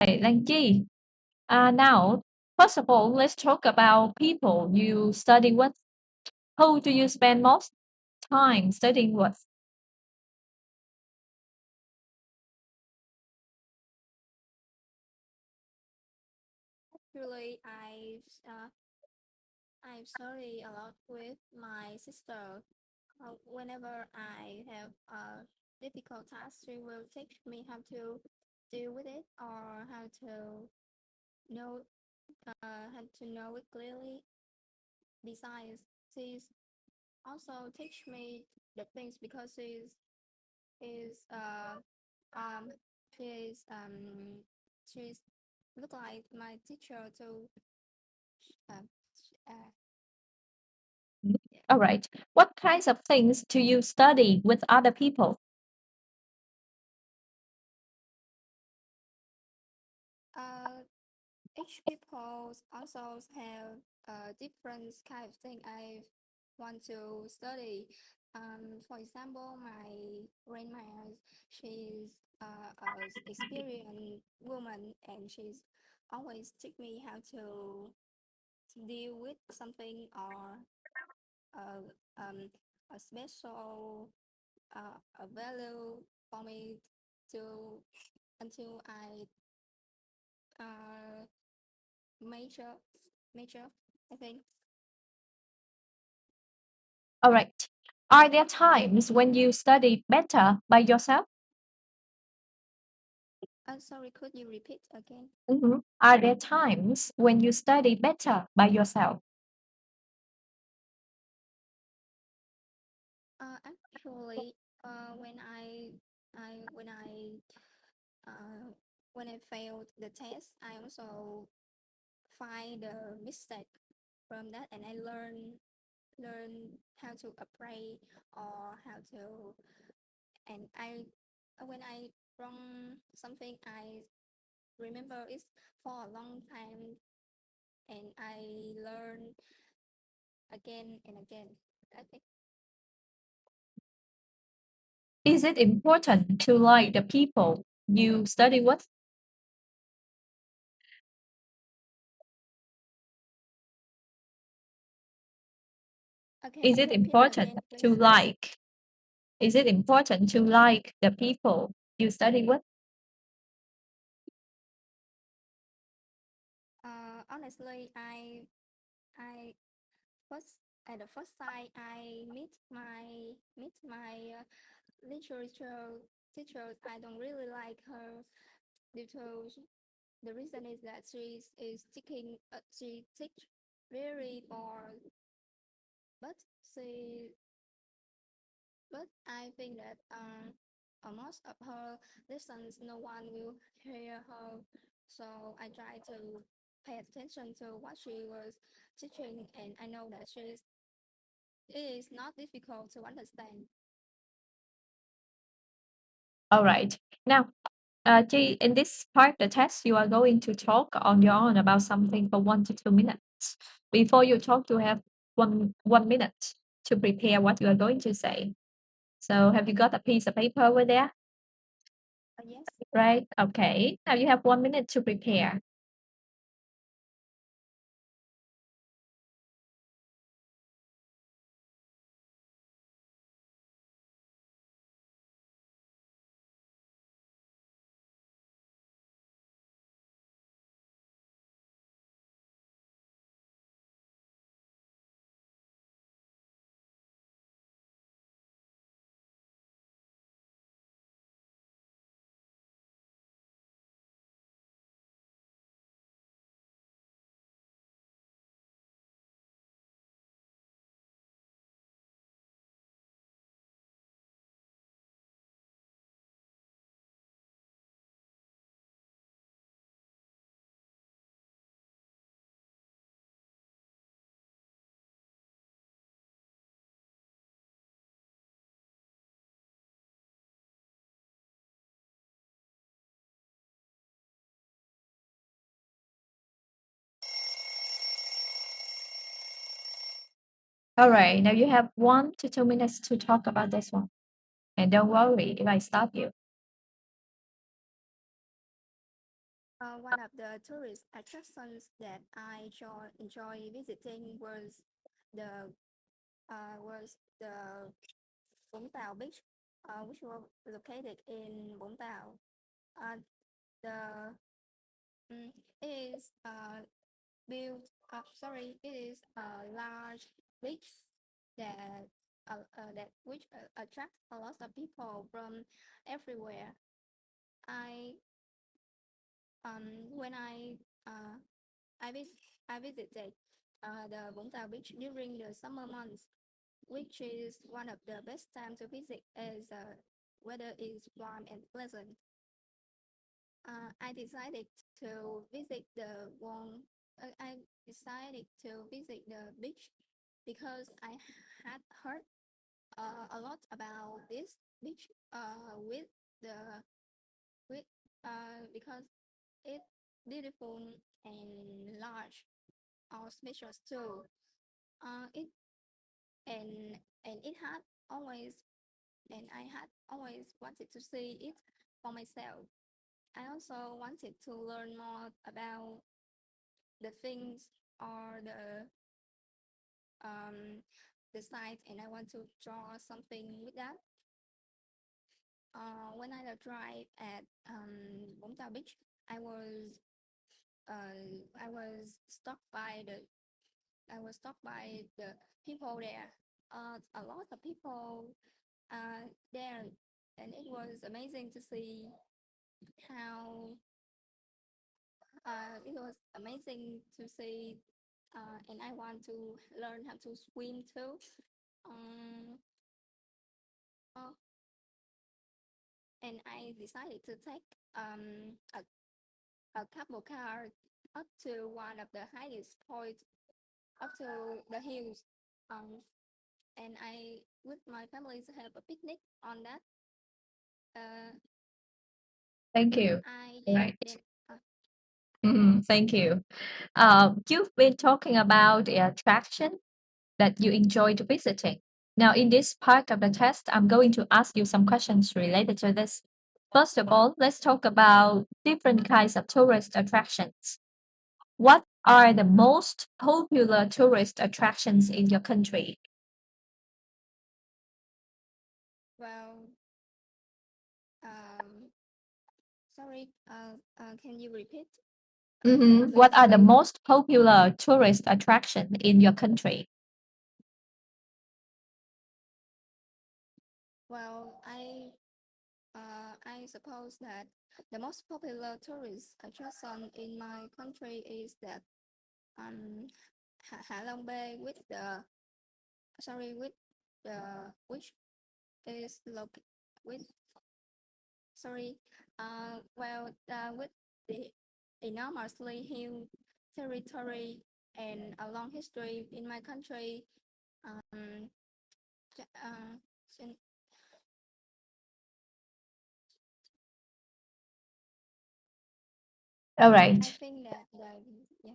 Hey, Lan Chi. Now, first of all, let's talk about people you study with. Who do you spend most time studying with? Actually, I study a lot with my sister. Whenever I have a difficult task, she will teach me how to deal with it or know how to know it clearly. Besides, she's also teach me the things because is um she's she's look like my teacher too. Uh, uh, All right. What kinds of things do you study with other people? uh, each people also have a different kind of thing I want to study. For example, my grandma, she's a experienced woman, and she's always teach me how to deal with something or uh, um, a special a value for me to until I uh, major major I think. All right. Are there times when you study better by yourself? Sorry, could you repeat again? Are there times when you study better by yourself? Actually, when I when I uh, when I failed the test, I also find the mistake from that, and I learn how to apply or how to and I when I wrong something, I remember it for a long time, and I learn again and again. I think. Is it important to like the people you study with? Can Is you it repeat it important again, to please? like? Is it important to like the people you study with? Honestly, I first at the first sight I meet my literature teacher. I don't really like her because the reason is that is teaching she teach very bored, but she but I think that most of her lessons no one will hear her, so I try to pay attention to what she was teaching, and I know that it is not difficult to understand. All right. Now, Jay, in this part of the test, you are going to talk on your own about something for 1 to 2 minutes. Before you talk, you have one minute to prepare what you are going to say. So, have you got a piece of paper over there? Yes. Right. Okay. Now you have 1 minute to prepare. All right. Now you have 1 to 2 minutes to talk about this one. And don't worry if I stop you. One of the tourist attractions that I enjoy visiting the was the Vũng Tàu Beach, which was located in Vũng Tàu. Uh, the it is built sorry, it is a large beach that that which attracts a lot of people from everywhere. I when uh, I visited the Vũng Tàu Beach during the summer months, which is one of the best time to visit as weather is warm and pleasant. I decided to visit the one. I decided to visit the beach because I had heard a lot about this beach with the with because it's beautiful and large or spacious too. It and it had always I had always wanted to see it for myself. I also wanted to learn more about the things or the site, and I want to draw something with that. When I arrived at Vũng Tàu Beach, I was I was struck by the I was struck by the people there. A lot of people there, and it was amazing to see how it was amazing to see, and I want to learn how to swim too. Um, uh, and I decided to take a couple car up to one of the highest points, up to the hills, um, and I with my family to have a picnic on that. Uh, Thank you. I Right. then Thank you. You've been talking about the attraction that you enjoyed visiting. Now, in this part of the test, I'm going to ask you some questions related to this. First of all, let's talk about different kinds of tourist attractions. What are the most popular tourist attractions in your country? well, um, sorry, can you repeat, What please? are the most popular tourist attraction in your country? Well, I suppose that the most popular tourist attraction in my country is that Hạ Long Bay with the sorry with the which is located with sorry with the enormously huge territory and a long history in my country. Um, uh, All I right. think that the yeah.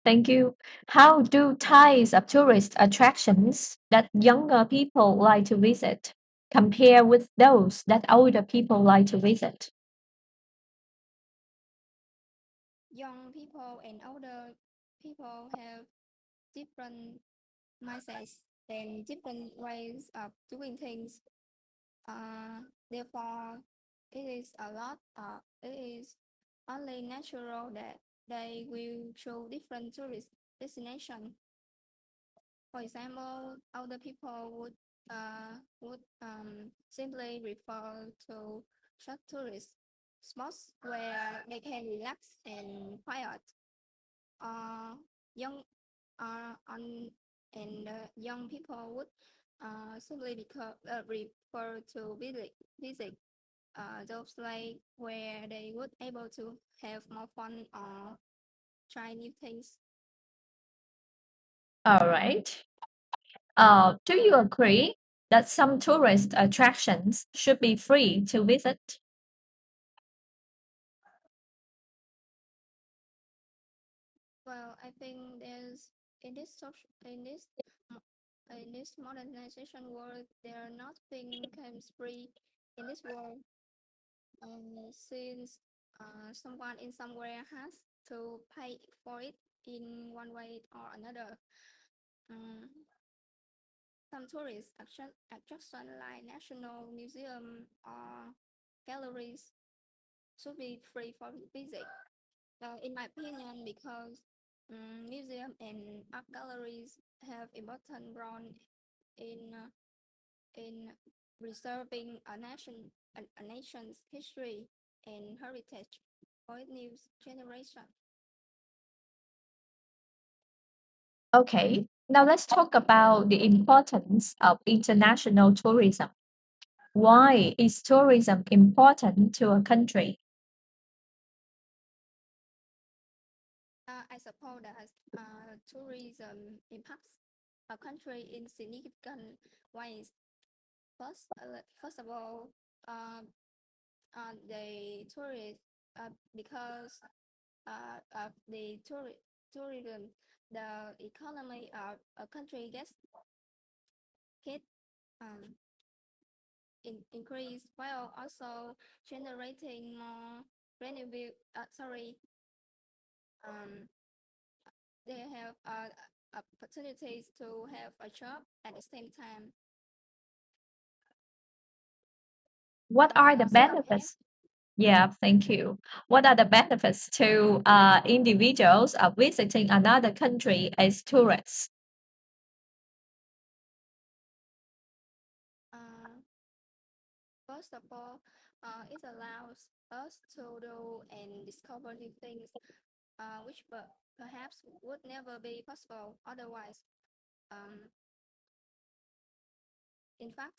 Thank you. How do types of tourist attractions that younger people like to visit compare with those that older people like to visit? Young people and older people have different mindsets and different ways of doing things. Therefore, it is only natural that they will show different tourist destinations. For example, older people would simply refer to short tourist spots where they can relax and quiet. Uh, young on and young people would simply refer to visit those like where they would able to have more fun or try new things. All right. Do you agree that some tourist attractions should be free to visit? Well, I think there's in this social in this modernization world, there nothing comes free in this world. Since someone in somewhere has to pay for it in one way or another. Um, some tourist attraction like national museum or galleries should be free for visit. In my opinion, because museum and art galleries have important role in uh, in preserving a nation's history and heritage for its new generation. Okay, now let's talk about the importance of international tourism. Why is tourism important to a country? I suppose that tourism impacts a country in significant ways. First of all, uh, the tourist because of the tourism, the economy of a country get um, increased while also generating more revenue. Um, they have opportunities to have a job at the same time. What are the So I have benefits? Yeah, thank you. What are the benefits to individuals of visiting another country as tourists? uh, first of all, it allows us to do and discover new things, which perhaps would never be possible otherwise. Um, in fact,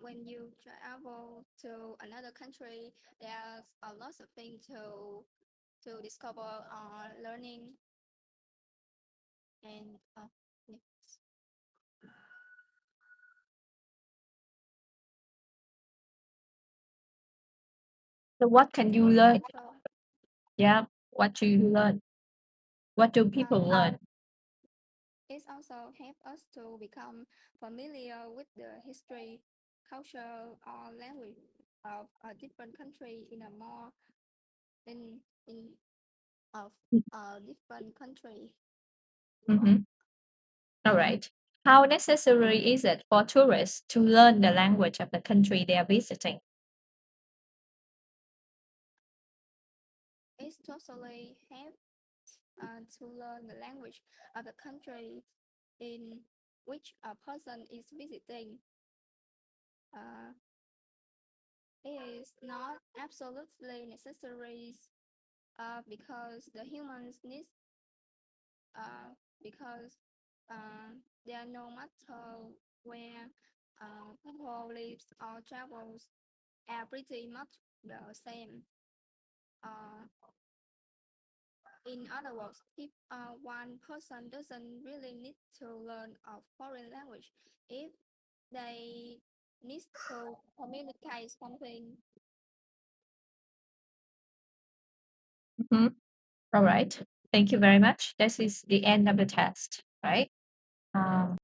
when you travel to another country, there's a lot of things to discover or learning and yes. So what can you It's learn? also Yeah, what do you learn? What do people uh, learn? it also help us to become familiar with the history, culture, or language of a different country in a more in of a different country. Mhm. All right. How necessary is it for tourists to learn the language of the country they are visiting? It's totally help to learn the language of the country in which a person is visiting. Uh, it is not absolutely necessary because the humans need uh, because there no matter where people lives or travels are pretty much the same. Uh, in other words, if one person doesn't really need to learn a foreign language, if they need to communicate something. Mhm. All right. Thank you very much. This is the end of the test, right? Um,